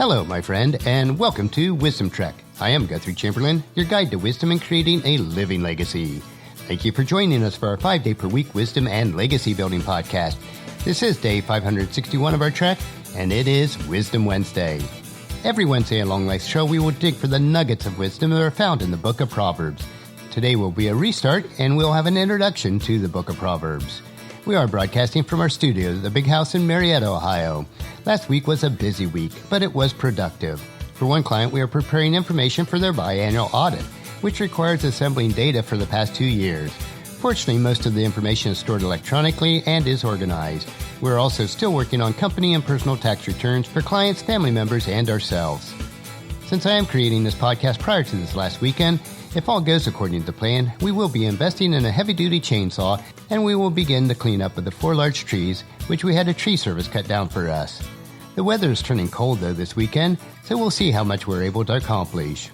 Hello, my friend, and welcome to Wisdom Trek. I am Guthrie Chamberlain, your guide to wisdom and creating a living legacy. Thank you for joining us for our 5-day-per-week wisdom and legacy building podcast. This is day 561 of our trek, and it is Wisdom Wednesday. Every Wednesday along life's trail, we will dig for the nuggets of wisdom that are found in the book of Proverbs. Today will be a restart, and we'll have an introduction to the book of Proverbs. We are broadcasting from our studio, the Big House in Marietta, Ohio. Last week was a busy week, but it was productive. For one client, we are preparing information for their biannual audit, which requires assembling data for the past 2 years. Fortunately, most of the information is stored electronically and is organized. We're also still working on company and personal tax returns for clients, family members, and ourselves. Since I am creating this podcast prior to this last weekend, if all goes according to plan, we will be investing in a heavy-duty chainsaw, and we will begin the cleanup of the 4 large trees, which we had a tree service cut down for us. The weather is turning cold, though, this weekend, so we'll see how much we're able to accomplish.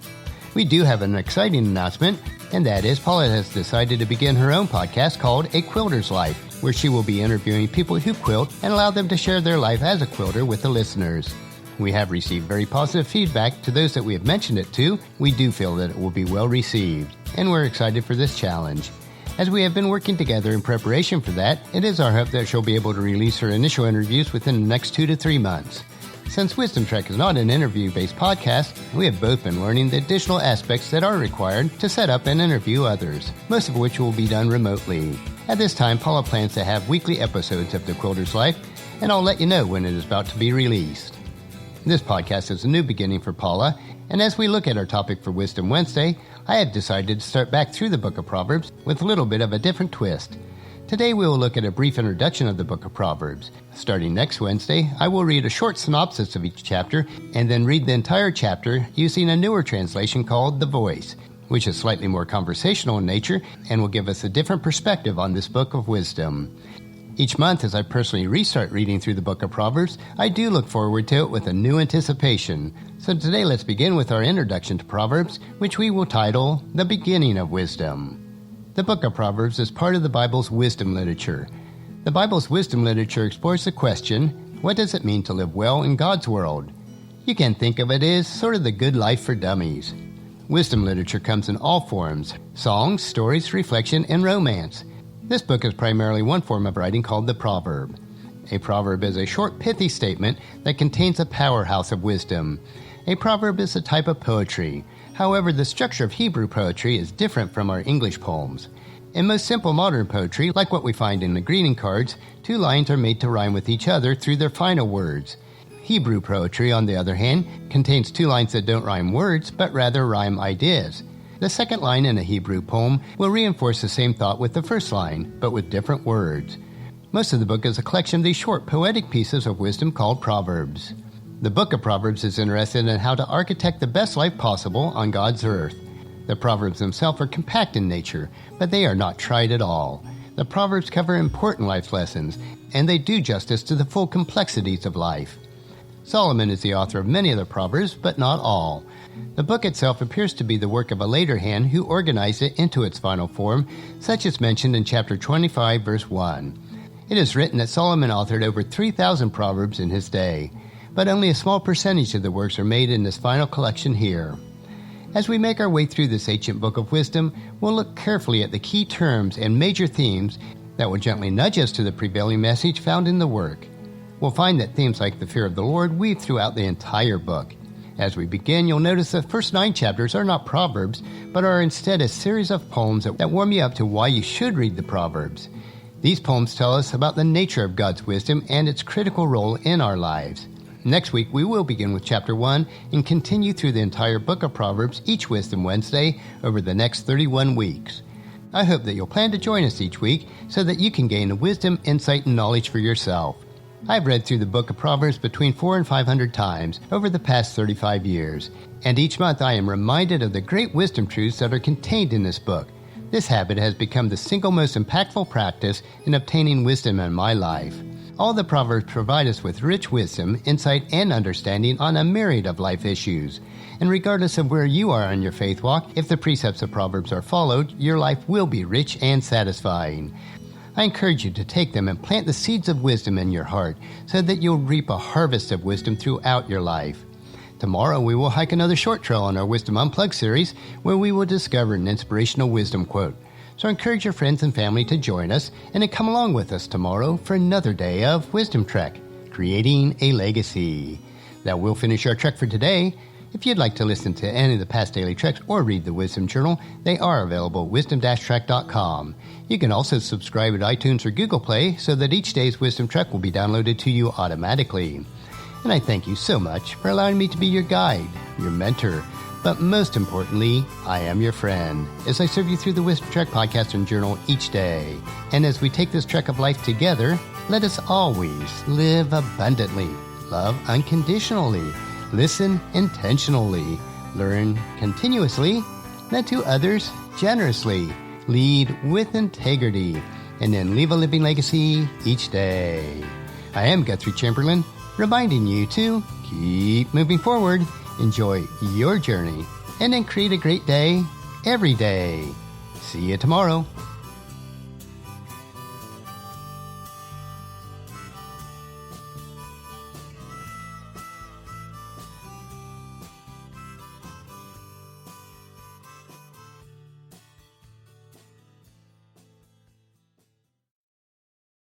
We do have an exciting announcement, and that is Paula has decided to begin her own podcast called A Quilter's Life, where she will be interviewing people who quilt and allow them to share their life as a quilter with the listeners. We have received very positive feedback to those that we have mentioned it to. We do feel that it will be well received, and we're excited for this challenge. As we have been working together in preparation for that, it is our hope that she'll be able to release her initial interviews within the next 2 to 3 months. Since Wisdom Trek is not an interview-based podcast, we have both been learning the additional aspects that are required to set up and interview others, most of which will be done remotely. At this time, Paula plans to have weekly episodes of The Quilter's Life, and I'll let you know when it is about to be released. This podcast is a new beginning for Paula, and as we look at our topic for Wisdom Wednesday, I have decided to start back through the book of Proverbs with a little bit of a different twist. Today we will look at a brief introduction of the book of Proverbs. Starting next Wednesday, I will read a short synopsis of each chapter and then read the entire chapter using a newer translation called The Voice, which is slightly more conversational in nature and will give us a different perspective on this book of wisdom. Each month, as I personally restart reading through the book of Proverbs, I do look forward to it with a new anticipation. So today let's begin with our introduction to Proverbs, which we will title The Beginning of Wisdom. The book of Proverbs is part of the Bible's wisdom literature. The Bible's wisdom literature explores the question, what does it mean to live well in God's world? You can think of it as sort of the good life for dummies. Wisdom literature comes in all forms: songs, stories, reflection, and romance. This book is primarily one form of writing called the proverb. A proverb is a short, pithy statement that contains a powerhouse of wisdom. A proverb is a type of poetry. However, the structure of Hebrew poetry is different from our English poems. In most simple modern poetry, like what we find in the greeting cards, 2 lines are made to rhyme with each other through their final words. Hebrew poetry, on the other hand, contains 2 lines that don't rhyme words, but rather rhyme ideas. The second line in a Hebrew poem will reinforce the same thought with the first line, but with different words. Most of the book is a collection of these short, poetic pieces of wisdom called Proverbs. The book of Proverbs is interested in how to architect the best life possible on God's earth. The Proverbs themselves are compact in nature, but they are not trite at all. The Proverbs cover important life lessons, and they do justice to the full complexities of life. Solomon is the author of many of the Proverbs, but not all. The book itself appears to be the work of a later hand who organized it into its final form, such as mentioned in chapter 25, verse 1. It is written that Solomon authored over 3,000 Proverbs in his day, but only a small percentage of the works are made in this final collection here. As we make our way through this ancient book of wisdom, we'll look carefully at the key terms and major themes that will gently nudge us to the prevailing message found in the work. We'll find that themes like the fear of the Lord weave throughout the entire book. As we begin, you'll notice the first 9 chapters are not Proverbs, but are instead a series of poems that warm you up to why you should read the Proverbs. These poems tell us about the nature of God's wisdom and its critical role in our lives. Next week, we will begin with chapter 1 and continue through the entire book of Proverbs each Wisdom Wednesday over the next 31 weeks. I hope that you'll plan to join us each week so that you can gain the wisdom, insight, and knowledge for yourself. I've read through the book of Proverbs between 400 and 500 times over the past 35 years, and each month I am reminded of the great wisdom truths that are contained in this book. This habit has become the single most impactful practice in obtaining wisdom in my life. All the Proverbs provide us with rich wisdom, insight, and understanding on a myriad of life issues. And regardless of where you are on your faith walk, if the precepts of Proverbs are followed, your life will be rich and satisfying. I encourage you to take them and plant the seeds of wisdom in your heart so that you'll reap a harvest of wisdom throughout your life. Tomorrow we will hike another short trail on our Wisdom Unplugged series where we will discover an inspirational wisdom quote. So encourage your friends and family to join us and to come along with us tomorrow for another day of Wisdom Trek, creating a legacy. That will finish our trek for today. If you'd like to listen to any of the past daily treks or read the Wisdom Journal, they are available at wisdom-trek.com. You can also subscribe at iTunes or Google Play so that each day's Wisdom Trek will be downloaded to you automatically. And I thank you so much for allowing me to be your guide, your mentor, but most importantly, I am your friend as I serve you through the Wisdom Trek podcast and journal each day. And as we take this trek of life together, let us always live abundantly, love unconditionally, listen intentionally, learn continuously, lend to others generously, lead with integrity, and then leave a living legacy each day. I am Guthrie Chamberlain, reminding you to keep moving forward, enjoy your journey, and then create a great day every day. See you tomorrow.